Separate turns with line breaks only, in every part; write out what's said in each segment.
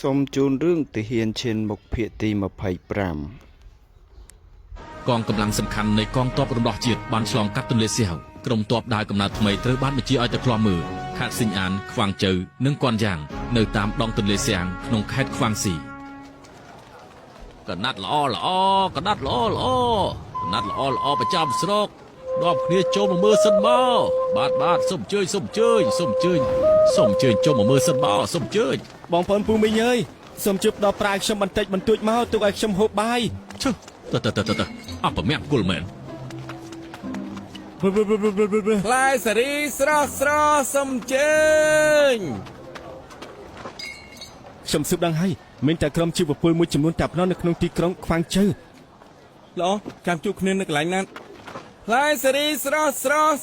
សូមជូនរឿងទាហានឈានមុខភាគទី25
កងកម្លាំងសំខាន់នៃកងទ័ពរំដោះជាតិបានឆ្លងកាត់ទន្លេសៀវក្រុមទ័ពដើរកំណើតថ្មីត្រូវបានបញ្ជាឲ្យទៅឃ្លាំមើលខេត្តស៊ីញអានខ្វាងជើនិងគន់យ៉ាងនៅតាមដងទន្លេសៀងក្នុងខេត្តខ្វាងស៊ីកណាត់ល្អកណាត់ល្អប្រចាំស្រុកនាំគ្នាចូលមកមើលសិនមកបាទសូមអញ្ជើញចូលមកមើលសិនមកសូមអញ្ជើញ
បងប្អូនពូមីងអើយសូមជប់ដល់ប្រាយខ្ញុំបន្តិចបន្តួចមកទុកឲ្យខ្ញុំហូបបាយ
ឈឹទៅអបមាក់គល់មែន
ផ្លែសេរីស្រស់សូមជើញ
ខ្ញុំស៊ើបដឹងហើយមានតែក្រុមជីវពលមួយចំនួនតែប៉ុណ្ណោះនៅក្នុងទីក្រុងខ្វាងជើ
ល្អចាំជួបគ្នានៅកន្លែងណាផ្លែសេរីស្រស់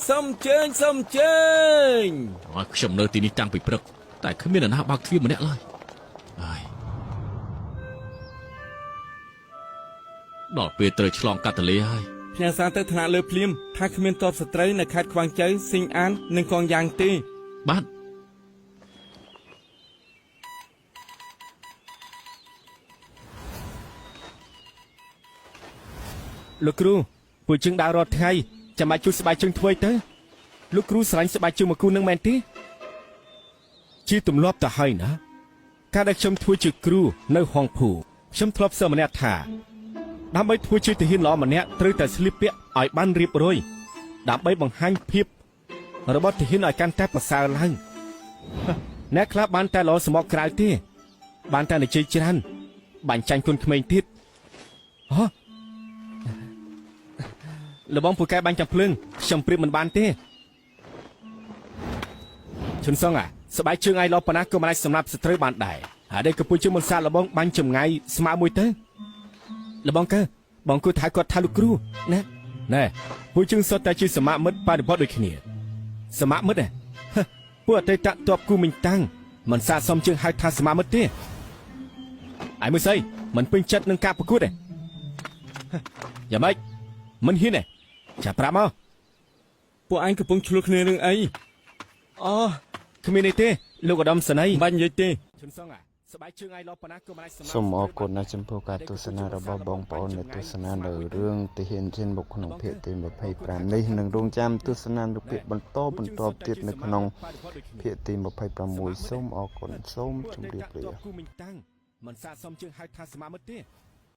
សូមជើញ
ខ្ញុំនៅទីនេះតាំងពីព្រឹកតែគ្មានអ្នកណាបើកទ្វារម្នាក់ឡើយហើយដល់ពេលត្រូវឆ្លងកាត់ទន្លេហើយ
ផ្ញើសារទៅថ្នាក់លើភ្លាមថាគ្មានតបសត្រូវនៅខេត្តខ្វាងជើស៊ីងអាននិងកងយ៉ាងទេ
បាទ
លោកគ្រូពួកជើងដើររាល់ថ្ងៃចាំបាច់ជួយស្បែកជើងធ្វើទៅលោកគ្រូស្រឡាញ់ស្បែកជើងមកគូនឹងមែនទេជាទម្លាប់ទៅហើយណាការដែលខ្ញុំធ្វើជាគ្រូនៅហងភូខ្ញុំធ្លាប់សើម្នាក់ថាដើម្បីធ្វើជាទាហានល្អម្នាក់ត្រូវតែស្លៀកពាក់ឲ្យបានរៀបរយដើម្បីបង្ហាញភាពរបស់ទាហានឲ្យកាន់តែប្រសើរឡើងអ្នកខ្លះបានតែល្អសម្បកក្រៅទេបានតែនិយាយច្រើនបាញ់ចាញ់គុនក្មេងទៀតហ៎លបងពូកែបាញ់ចាំភ្លើងខ្ញុំព្រៀបមិនបានទេឈុនសងស្បែកជើងឯងលោប៉ុណ្ណាក៏មិនអាចសម្រាប់ស្ត្រីបានដែរហើយដែលកពុជជើងមិនសាលលបងបាញ់ចម្ងាយស្មើមួយទៅលបងកើបងគួរថាគាត់ថាលោកគ្រូណែពូជើងសុទ្ធតែជាសមាមិត្តបរិបទដូចគ្នាសមាមិត្តពួកអតីតតបគូមិញតាំងមិនសាកសមជើងហៅថាសមាមិត្តទេឯមួយស្អីមិនពេញចិត្តនឹងការប្រកួតទេយ៉ាងម៉េចមិនហ៊ានទេចាប់ប្រាប់មក
ពួកអញកំពុងឆ្លោះគ្នារឿងអី
អូគ្មានទេលោកឧត្តមសេនីយ៍
បាញ់និយាយទេ
ឈុនសងស្បែកជើងឯងលោប៉ុណ្ណាក៏មិនអាចសម្រាប់
សូមអរគុណចំពោះការទស្សនារបស់បងប្អូនដែលទស្សនានៅរឿងទាហានឈានមុខក្នុងភាគទី25នេះនឹងរងចាំទស្សនានៅភាគបន្តទៀតនៅក្នុងភាគទី26សូមអរគុណសូមជម្រាបលា
គូមិញតាំងមិនសាកសមជើងហៅថាសមាមិត្តទេ